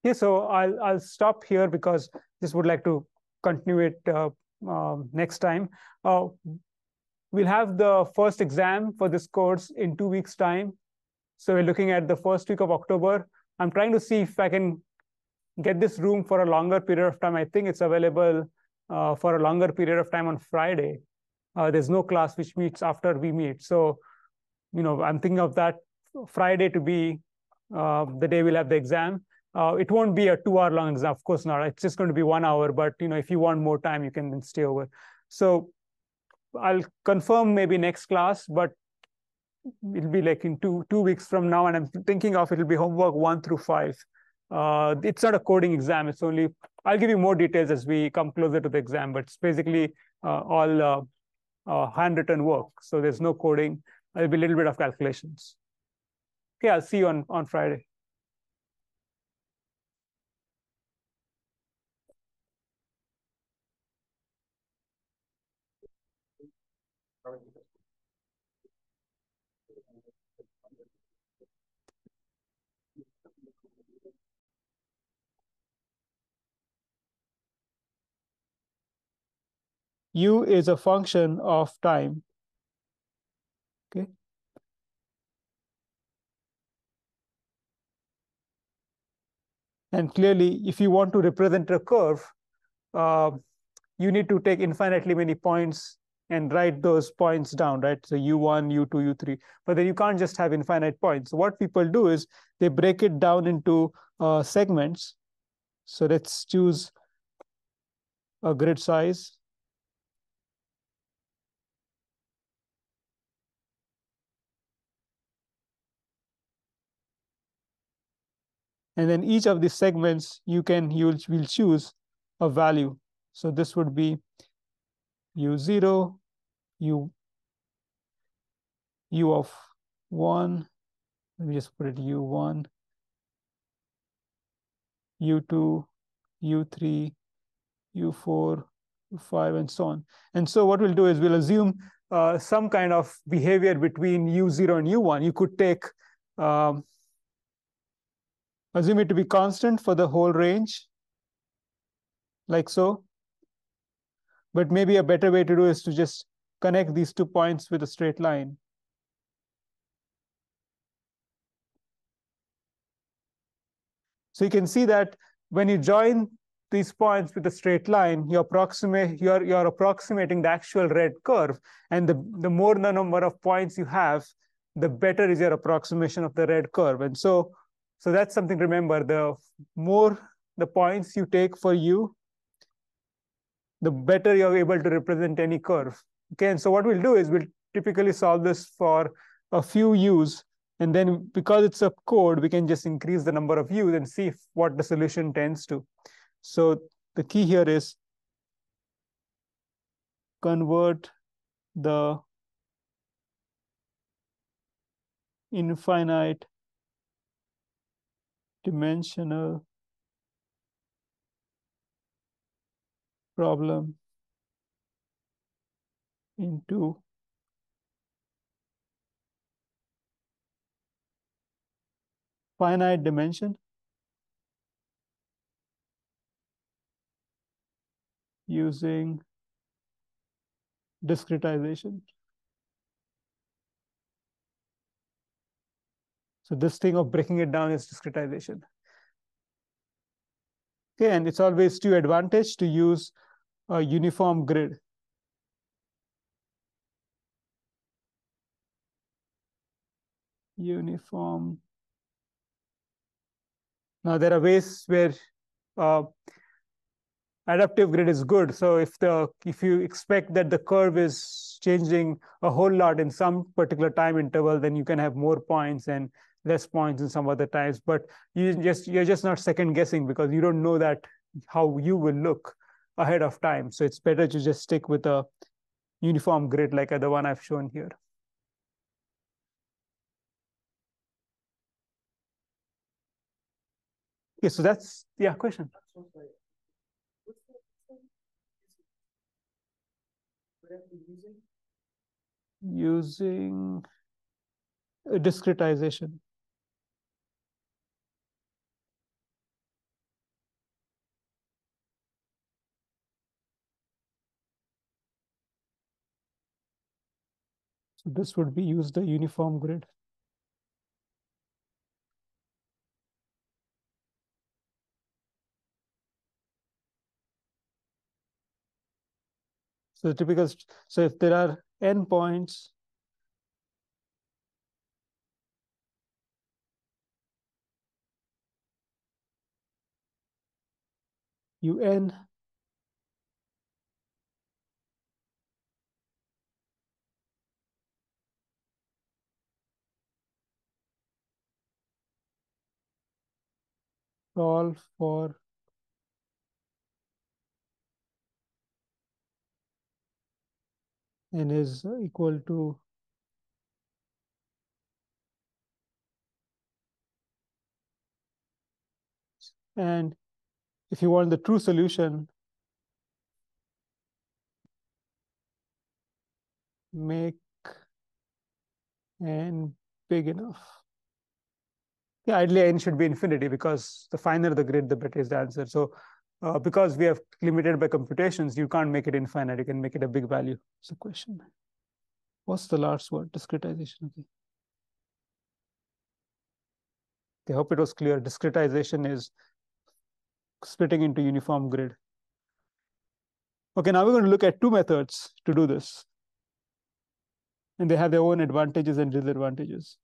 Yeah, so I'll stop here because just would like to continue it next time. Uh, we'll have the first exam for this course in 2 weeks' time. So we're looking at the first week of October. I'm trying to see if I can get this room for a longer period of time. I think it's available for a longer period of time on Friday. There's no class which meets after we meet. So, I'm thinking of that Friday to be the day we'll have the exam. It won't be a 2 hour long exam, of course not. It's just going to be 1 hour. But if you want more time, you can then stay over. So I'll confirm maybe next class, but it'll be like in two weeks from now, and I'm thinking of it'll be homework 1 through 5. It's not a coding exam. It's only I'll give you more details as we come closer to the exam, but it's basically all handwritten work. So there's no coding. There'll be a little bit of calculations. Okay, I'll see you on Friday. U is a function of time. Okay. And clearly, if you want to represent a curve, you need to take infinitely many points and write those points down, right? So U1, U2, U3. But then you can't just have infinite points. So what people do is they break it down into segments. So let's choose a grid size. And then each of these segments, will choose a value. So this would be U0, U of 1. Let me just put it U1, U2, U3, U4, U5, and so on. And so what we'll do is we'll assume some kind of behavior between U0 and U1. You could take, assume it to be constant for the whole range, like so. But maybe a better way to do is to just connect these 2 points with a straight line. So you can see that when you join these points with a straight line, you're approximating the actual red curve. And the more the number of points you have, the better is your approximation of the red curve. And so that's something to remember. The more the points you take for U, the better you're able to represent any curve. Okay, and so what we'll do is we'll typically solve this for a few U's. And then because it's a code, we can just increase the number of U's and see what the solution tends to. So the key here is convert the infinite dimensional problem into finite dimension using discretization. So this thing of breaking it down is discretization. Okay, and it's always to your advantage to use a uniform grid. Uniform. Now there are ways where adaptive grid is good. So if you expect that the curve is changing a whole lot in some particular time interval, then you can have more points and less points in some other times. But you're just not second guessing because you don't know that how you will look ahead of time. So it's better to just stick with a uniform grid like the one I've shown here. Okay, so that's question. Using discretization. So this would be use the uniform grid. So the typical, so if there are n points, un solve for n is equal to and if you want the true solution, make n big enough. Yeah, ideally n should be infinity because the finer the grid, the better is the answer. So because we have limited by computations, you can't make it infinite. You can make it a big value. So question. What's the last word? Discretization. Okay. I hope it was clear. Discretization is splitting into uniform grid. Okay, now we're going to look at two methods to do this. And they have their own advantages and disadvantages.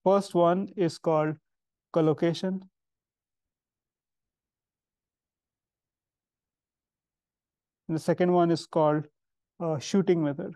First one is called collocation. And the second one is called shooting method.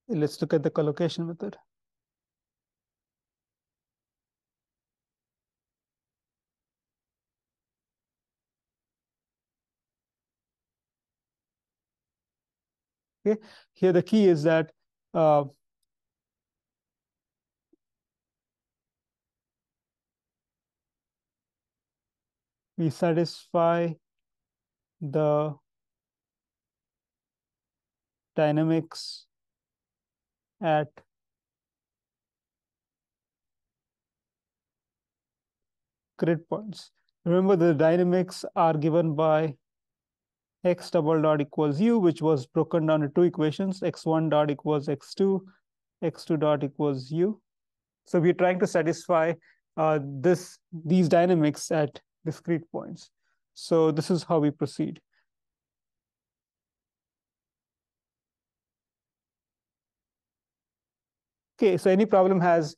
Let's look at the collocation method. Okay, here the key is that we satisfy the dynamics at grid points. Remember, the dynamics are given by x double dot equals u, which was broken down to two equations, x1 dot equals x2, x2 dot equals u. So we're trying to satisfy these dynamics at discrete points. So this is how we proceed. Okay, so any problem has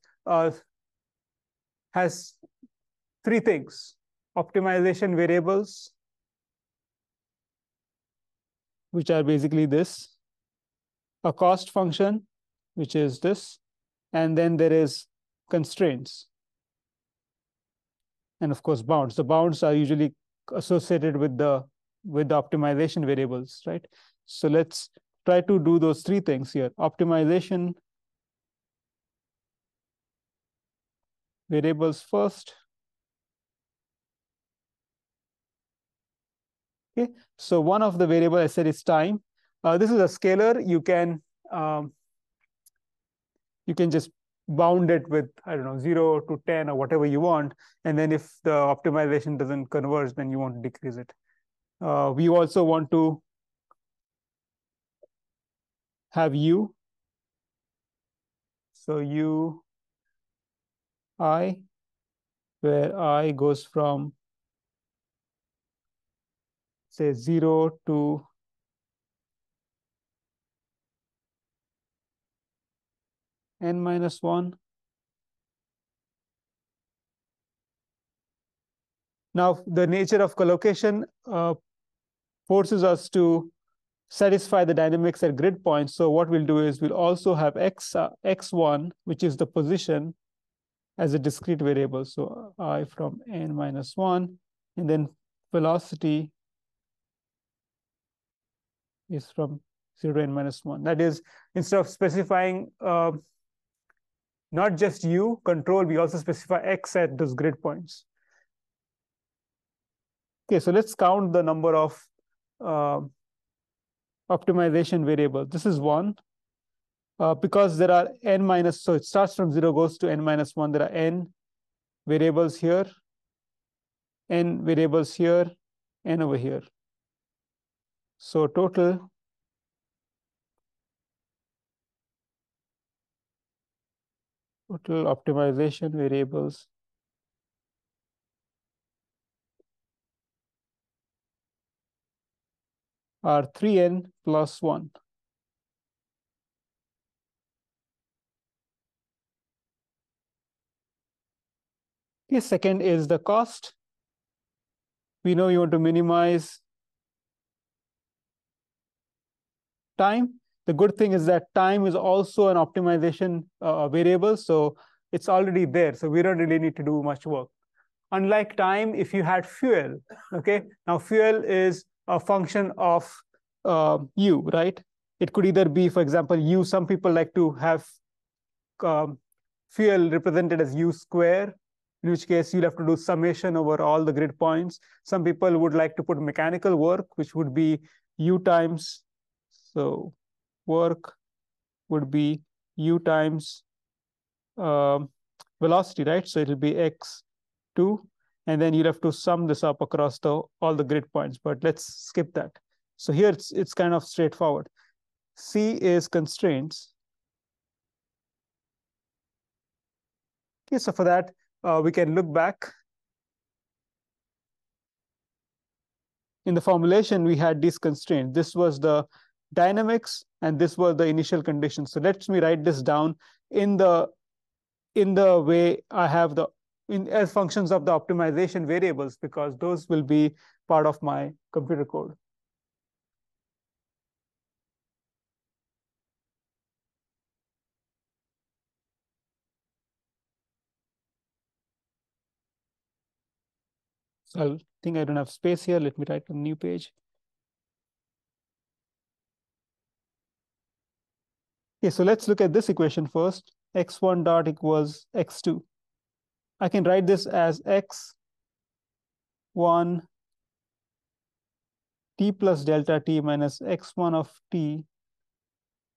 three things: optimization variables, which are basically this, a cost function, which is this, and then there is constraints, and of course bounds. The bounds are usually associated with the optimization variables, right? So let's try to do those three things here. Optimization variables first. Okay, so one of the variable I said is time. This is a scalar. You can just bound it with, I don't know, 0 to 10 or whatever you want. And then if the optimization doesn't converge, then you want to decrease it. We also want to have u. So u I, where I goes from, say, 0 to n minus 1. Now, the nature of collocation forces us to satisfy the dynamics at grid points. So what we'll do is we'll also have x1, which is the position, as a discrete variable. So I from n minus 1, and then velocity is from 0 to n minus 1. That is, instead of specifying not just u control, we also specify x at those grid points. Okay, so let's count the number of optimization variables. This is 1. Because there are n minus, so it starts from 0, goes to n minus 1. There are n variables here, n variables here, n over here. So total optimization variables are 3n plus 1. Okay, second is the cost. We know you want to minimize time. The good thing is that time is also an optimization variable, so it's already there. So we don't really need to do much work. Unlike time, if you had fuel, okay, now fuel is a function of u, right? It could either be, for example, u. Some people like to have fuel represented as u square, in which case you'll have to do summation over all the grid points. Some people would like to put mechanical work, which would be u times. So work would be u times velocity, right? So it'll be x2, and then you'll have to sum this up across all the grid points. But let's skip that. So here it's kind of straightforward. C is constraints. Okay, so for that, we can look back. In the formulation, we had these constraints. This was the dynamics, and this was the initial conditions. So let me write this down in the way I have as functions of the optimization variables, because those will be part of my computer code. So I think I don't have space here. Let me write a new page. Okay, so let's look at this equation first. x1 dot equals x2. I can write this as x1 t plus delta t minus x1 of t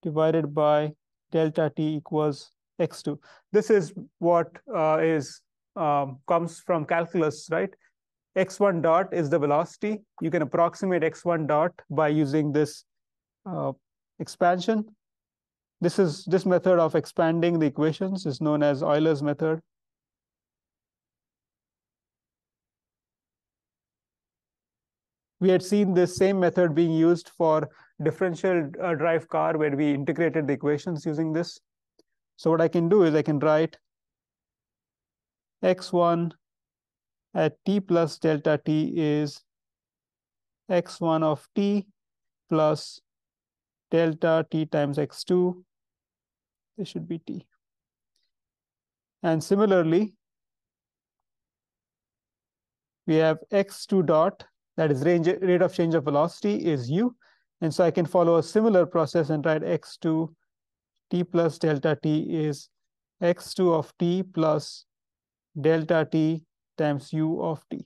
divided by delta t equals x2. This is what comes from calculus, right? x1 dot is the velocity. You can approximate x1 dot by using this expansion. This method of expanding the equations is known as Euler's method. We had seen this same method being used for differential drive car, where we integrated the equations using this. So what I can do is I can write x1 at t plus delta t is x1 of t plus delta t times x2. This should be t. And similarly, we have x2 dot, that is rate of change of velocity, is u. And so I can follow a similar process and write x2 t plus delta t is x2 of t plus delta t times u of t.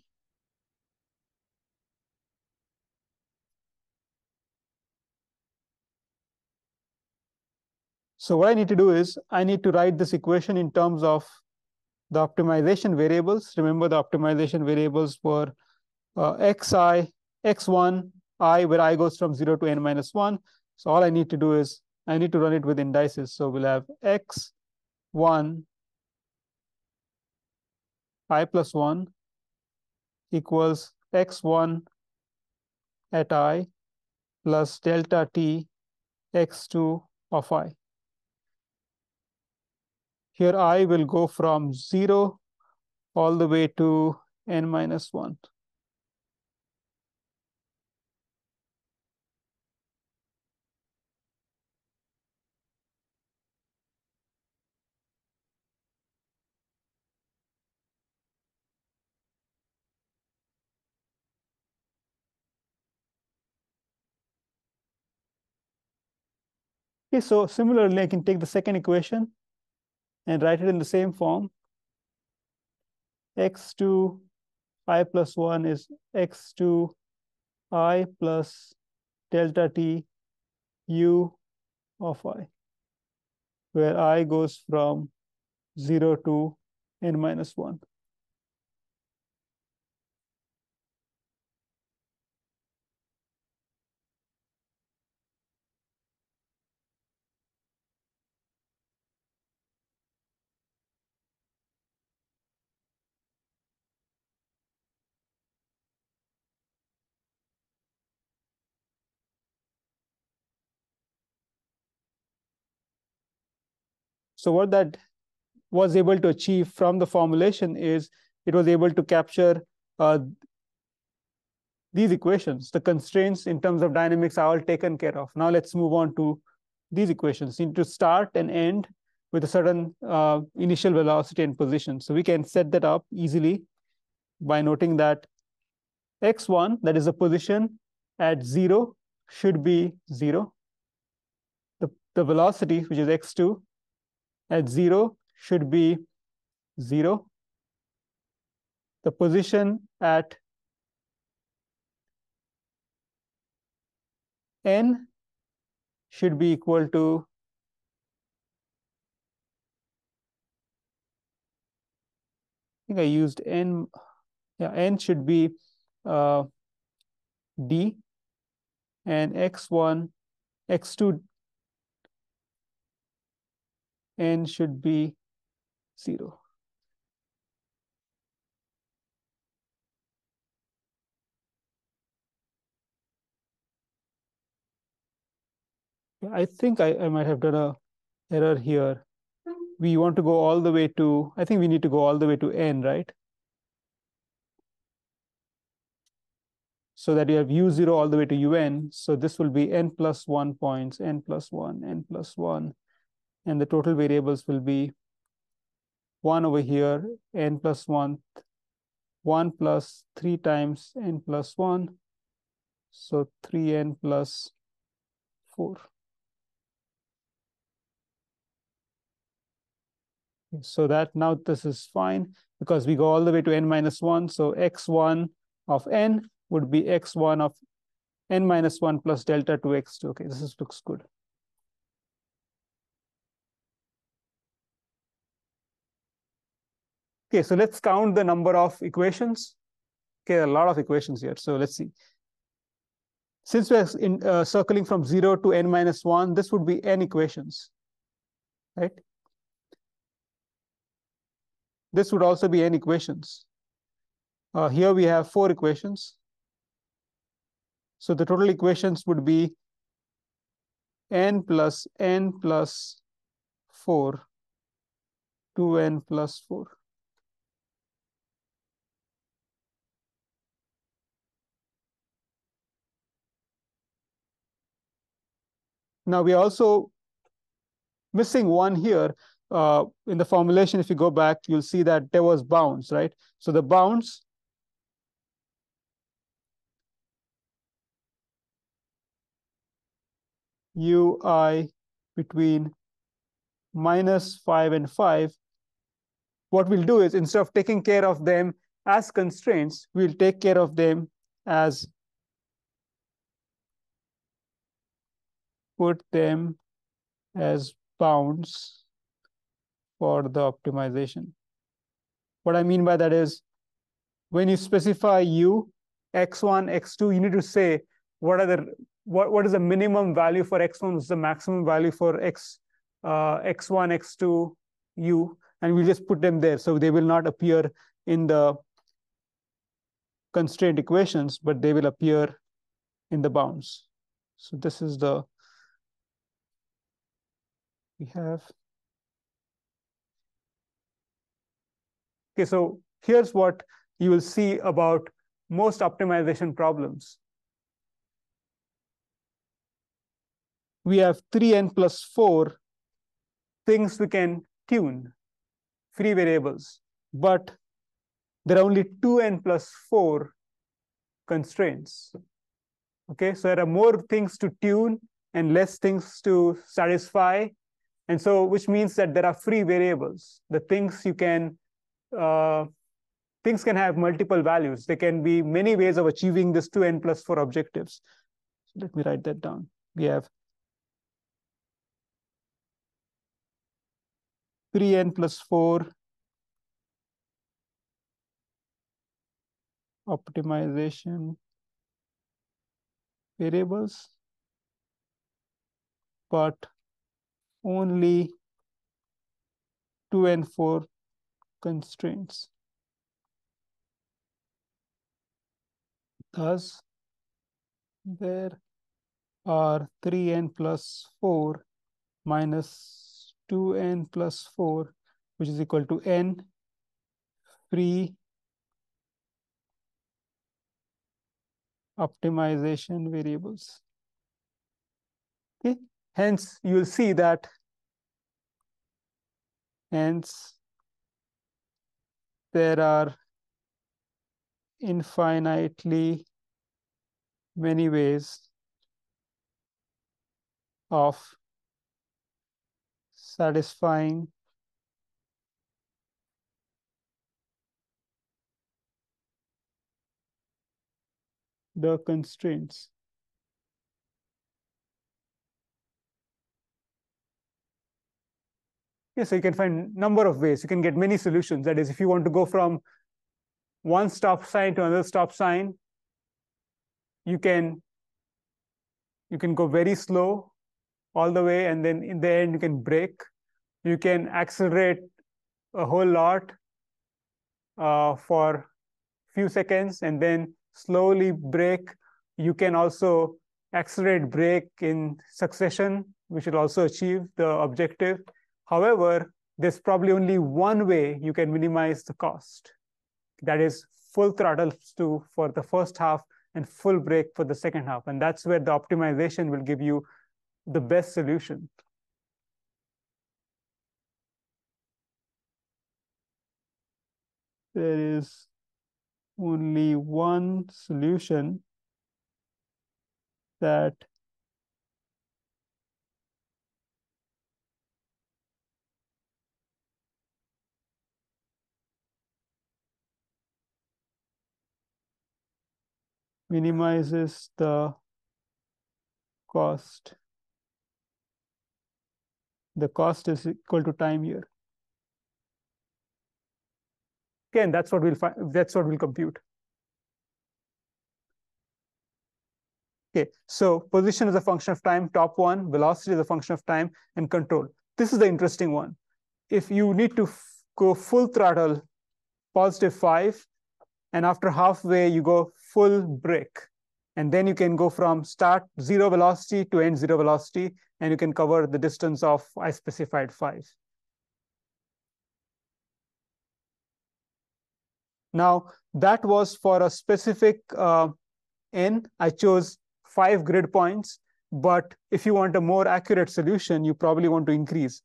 So what I need to do is I need to write this equation in terms of the optimization variables. Remember, the optimization variables were xi, x1, I, where I goes from 0 to n minus 1. So all I need to do is I need to run it with indices. So we'll have x1 I plus 1 equals x1 at I plus delta t x2 of I. Here I will go from 0 all the way to n minus 1. Okay, so similarly, I can take the second equation and write it in the same form. X2 I plus 1 is X2 I plus delta T U of I, where I goes from 0 to n minus 1. So what that was able to achieve from the formulation is it was able to capture these equations. The constraints in terms of dynamics are all taken care of. Now let's move on to these equations. You need to start and end with a certain initial velocity and position. So we can set that up easily by noting that x1, that is the position at 0, should be 0. The velocity, which is x2, at 0 should be 0. The position at n should be equal to, I think I used n, yeah, n should be d, and x1, x2 n should be 0. I think I might have done a error here. We want to go all the way to, I think we need to go all the way to n, right? So that you have u0 all the way to un. So this will be n plus 1 points, n plus 1, n plus 1. And the total variables will be 1 over here, n plus 1, 1 plus 3 times n plus 1. So 3n plus 4. So that now this is fine because we go all the way to n minus 1. So x1 of n would be x1 of n minus 1 plus delta 2x2. Okay, looks good. Okay, so let's count the number of equations. Okay, a lot of equations here. So let's see. Since we're circling from 0 to n minus 1, this would be n equations, right? This would also be n equations. Here we have 4 equations. So the total equations would be n plus 4, 2n plus 4. Now we are also missing one here. In the formulation, if you go back, you'll see that there was bounds, right? So the bounds ui between minus 5 and 5, what we'll do is instead of taking care of them as constraints, we'll take care of them as put them as bounds for the optimization. What I mean by that is when you specify u, x1, x2, you need to say what is the minimum value for x1, what's the maximum value for x1, x2, u, and we'll just put them there. So they will not appear in the constraint equations, but they will appear in the bounds. So this is the, we have. Okay, so here's what you will see about most optimization problems. We have 3n plus 4 things we can tune, free variables, but there are only 2n plus 4 constraints. Okay, so there are more things to tune and less things to satisfy. And so, which means that there are free variables. The things you can, things can have multiple values. There can be many ways of achieving this 2n plus 4 objectives. So let me write that down. We have 3n plus 4 optimization variables, but only 2n 4 constraints. Thus, there are 3n plus 4 minus 2n plus 4, which is equal to n free optimization variables. Okay. Hence, you'll see that there are infinitely many ways of satisfying the constraints. Yes, so you can find number of ways. You can get many solutions. That is, if you want to go from one stop sign to another stop sign, you can go very slow all the way, and then in the end you can brake. You can accelerate a whole lot for few seconds and then slowly brake. You can also accelerate, brake in succession, which will also achieve the objective. However, there's probably only one way you can minimize the cost. That is full throttle for the first half and full brake for the second half. And that's where the optimization will give you the best solution. There is only one solution that minimizes the cost. The cost is equal to time here. Okay, and that's what we'll find. That's what we'll compute. Okay, so position is a function of time, top one, velocity is a function of time, and control. This is the interesting one. If you need to go full throttle, +5, and after halfway, you go full brake. And then you can go from start 0 velocity to end 0 velocity, and you can cover the distance of I specified 5. Now, that was for a specific n. I chose 5 grid points, but if you want a more accurate solution, you probably want to increase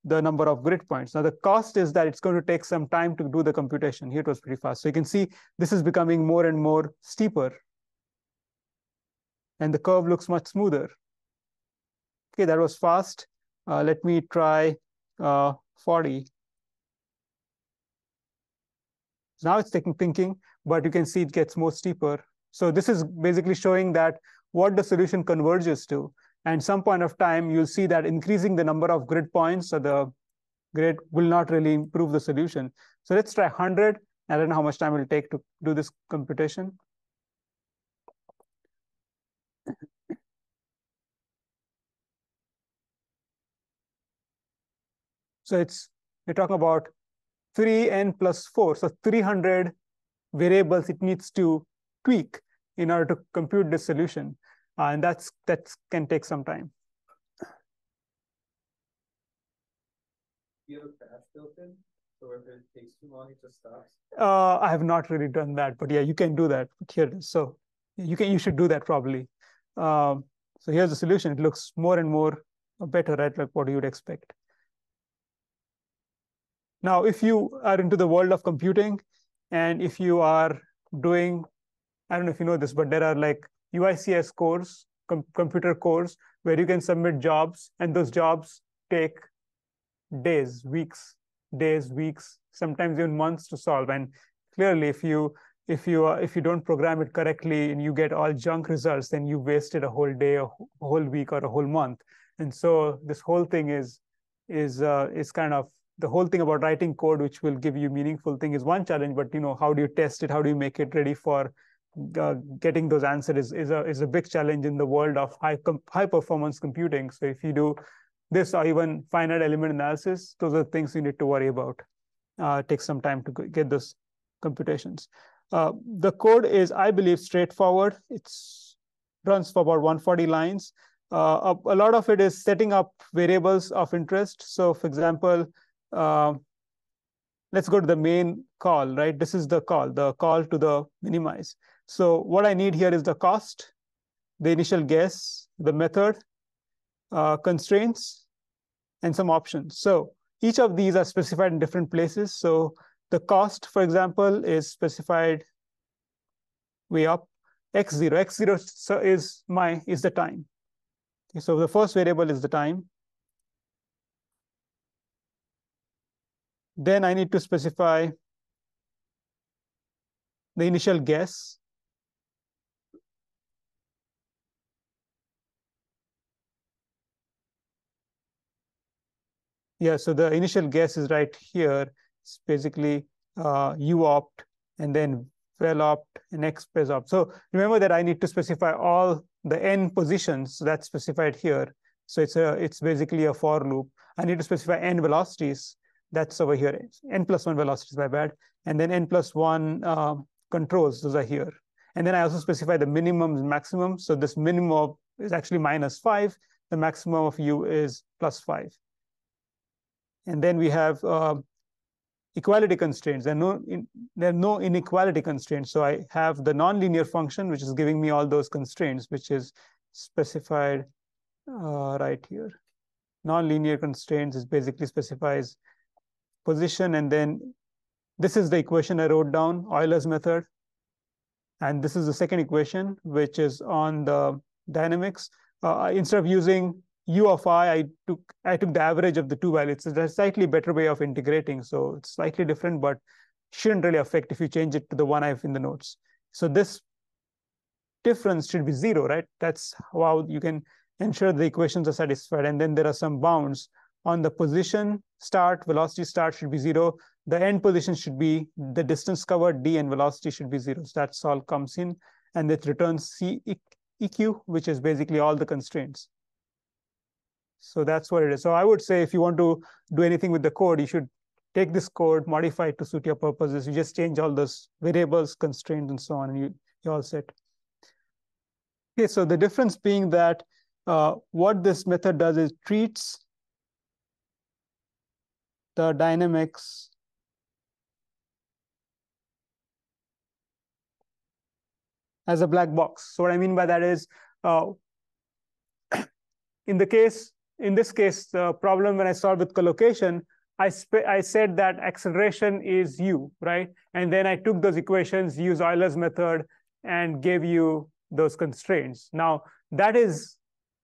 the number of grid points. Now, the cost is that it's going to take some time to do the computation. Here it was pretty fast. So you can see this is becoming more and more steeper. And the curve looks much smoother. Okay, that was fast. Let me try 40. So now it's taking thinking, but you can see it gets more steeper. So this is basically showing that what the solution converges to. And some point of time, you'll see that increasing the number of grid points or the grid will not really improve the solution. So let's try 100. I don't know how much time it will take to do this computation. So we're talking about 3n plus 4. So 300 variables it needs to tweak in order to compute this solution. And that can take some time. Do you have a crash built in? So if it takes too long, it just stops? I have not really done that, but yeah, you can do that. But here it is. So you should do that probably. So here's the solution. It looks more and more better, right? Like what you would expect. Now, if you are into the world of computing, and if you are doing, I don't know if you know this, but there are like UICS cores, computer cores, where you can submit jobs, and those jobs take days, weeks, sometimes even months to solve. And clearly, if you don't program it correctly and you get all junk results, then you wasted a whole day, a whole week, or a whole month. And so this whole thing is kind of the whole thing about writing code, which will give you meaningful thing, is one challenge. But how do you test it? How do you make it ready for getting those answers? Is a big challenge in the world of high performance computing. So if you do this or even finite element analysis, those are things you need to worry about. It takes some time to get those computations. The code is, I believe, straightforward. It runs for about 140 lines. A lot of it is setting up variables of interest. So for example, let's go to the main call, right? This is the call to the minimize. So what I need here is the cost, the initial guess, the method, constraints, and some options. So each of these are specified in different places. So the cost, for example, is specified way up. X0 is the time. Okay, so the first variable is the time. Then I need to specify the initial guess. Yeah, so the initial guess is right here. It's basically uopt and then velopt and xpesopt. So remember that I need to specify all the n positions. So that's specified here. So it's basically a for loop. I need to specify n velocities. That's over here. N plus 1 velocities, my bad. And then n plus 1 controls. Those are here. And then I also specify the minimums and maximums. So this minimum is actually -5. The maximum of u is +5. And then we have equality constraints. There are no inequality constraints. So I have the nonlinear function, which is giving me all those constraints, which is specified right here. Nonlinear constraints is basically specifies position. And then this is the equation I wrote down, Euler's method. And this is the second equation, which is on the dynamics. Instead of using u of I took the average of the two values. It's a slightly better way of integrating. So it's slightly different, but shouldn't really affect if you change it to the one I have in the notes. So this difference should be 0, right? That's how you can ensure the equations are satisfied. And then there are some bounds on the position start, velocity start should be 0. The end position should be the distance covered, d, and velocity should be 0. So that's all comes in, and it returns C EQ, which is basically all the constraints. So that's what it is. So I would say if you want to do anything with the code, you should take this code, modify it to suit your purposes. You just change all those variables, constraints, and so on, and you're all set. Okay, so the difference being that what this method does is treats the dynamics as a black box. So what I mean by that is, in this case, the problem when I solved with collocation, I said that acceleration is u, right? And then I took those equations, used Euler's method, and gave you those constraints. Now, that is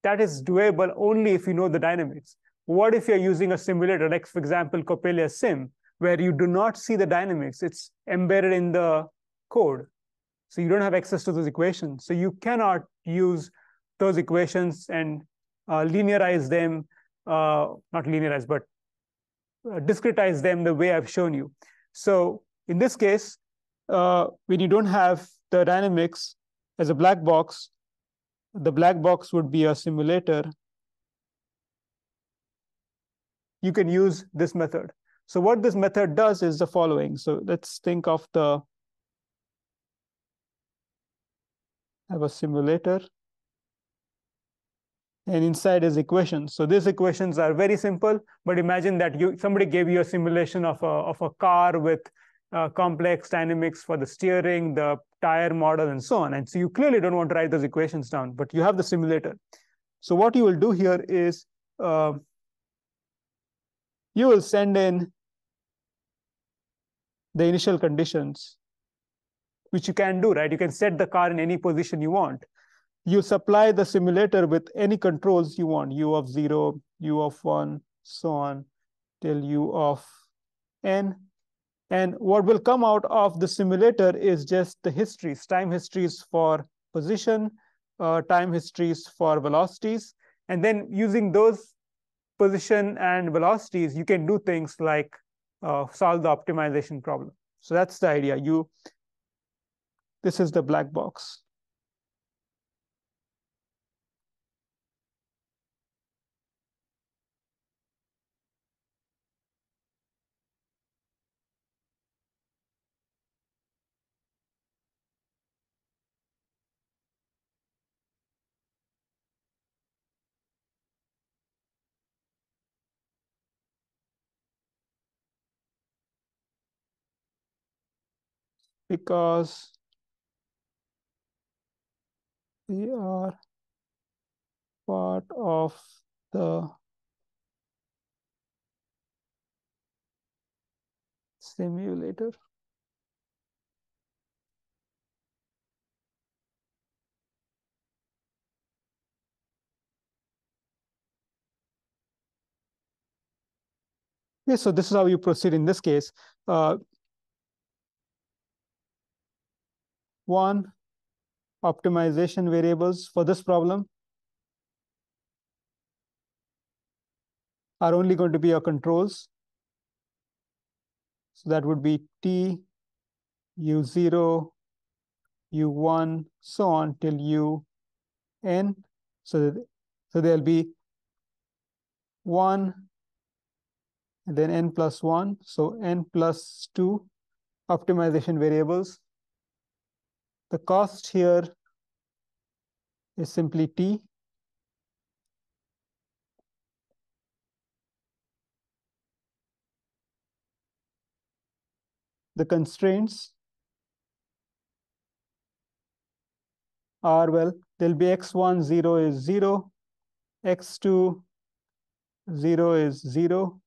doable only if you know the dynamics. What if you're using a simulator, like, for example, Coppelia Sim, where you do not see the dynamics? It's embedded in the code. So you don't have access to those equations. So you cannot use those equations and linearize them, not linearize, but discretize them the way I've shown you. So in this case, when you don't have the dynamics as a black box, the black box would be a simulator. You can use this method. So what this method does is the following. So let's think of I have a simulator, and inside is equations. So these equations are very simple, but imagine that somebody gave you a simulation of a car with complex dynamics for the steering, the tire model, and so on. And so you clearly don't want to write those equations down, but you have the simulator. So what you will do here is you will send in the initial conditions, which you can do, right? You can set the car in any position you want. you supply the simulator with any controls you want, u of 0, u of 1, so on, till u of n. And what will come out of the simulator is just the histories, time histories for position, time histories for velocities. And then using those position and velocities, you can do things like solve the optimization problem. So that's the idea. This is the black box. Because we are part of the simulator. Okay, so this is how you proceed in this case. One, optimization variables for this problem are only going to be your controls. So that would be t, u0, u1, so on till un. So there'll be 1, and then n plus 1. So n plus 2 optimization variables. The cost here is simply t. The constraints are, well, there'll be x1, 0 is 0, x2, 0 is 0,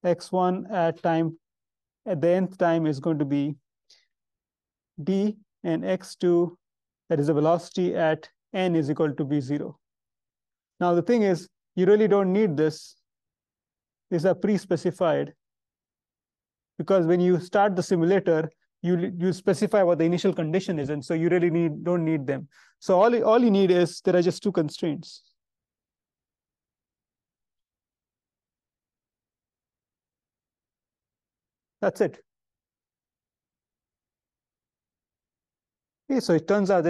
x1 at the nth time is going to be d, and x2, that is the velocity at n, is equal to b0. Now the thing is, you really don't need this. These are pre-specified, because when you start the simulator, you specify what the initial condition is, and so you really don't need them. So all you need is, there are just two constraints. That's it. Okay, so it turns out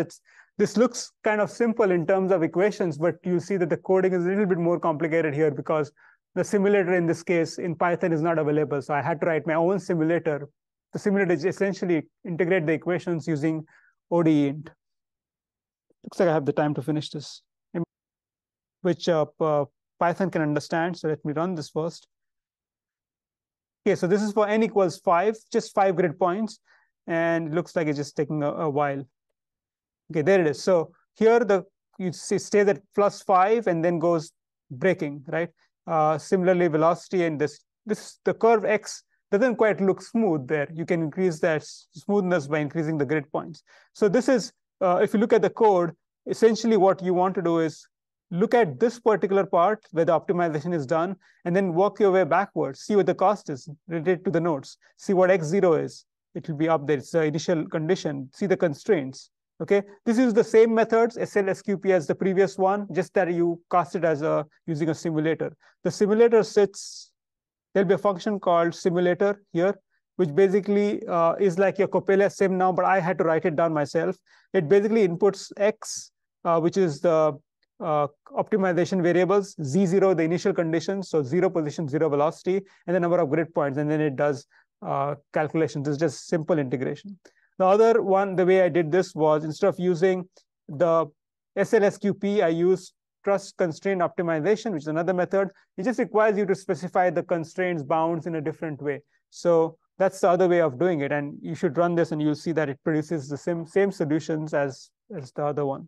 this looks kind of simple in terms of equations, but you see that the coding is a little bit more complicated here, because the simulator in this case in Python is not available. So I had to write my own simulator. The simulator is essentially integrate the equations using ODE int. Looks like I have the time to finish this, which Python can understand. So let me run this first. Okay, so this is for n equals 5, just 5 grid points. And it looks like it's just taking a while. Okay, there it is. So here you stay at plus 5 and then goes breaking, right? Similarly, velocity and the curve x doesn't quite look smooth there. You can increase that smoothness by increasing the grid points. So this is, if you look at the code, essentially what you want to do is look at this particular part where the optimization is done, and then work your way backwards, see what the cost is related to the nodes, see what x0 is. It will be up there. It's the initial condition. See the constraints. Okay, this is the same methods, SLSQP, as the previous one, just that you cast it as using a simulator. The simulator there'll be a function called simulator here, which basically is like your Coppelia sim now, but I had to write it down myself. It basically inputs x, which is the optimization variables, z0, the initial conditions, so 0 position, 0 velocity, and the number of grid points, and then it does calculations. This is just simple integration. The other one, the way I did this was, instead of using the SLSQP, I used trust constraint optimization, which is another method. It just requires you to specify the constraints bounds in a different way. So that's the other way of doing it. And you should run this and you'll see that it produces the same solutions as the other one.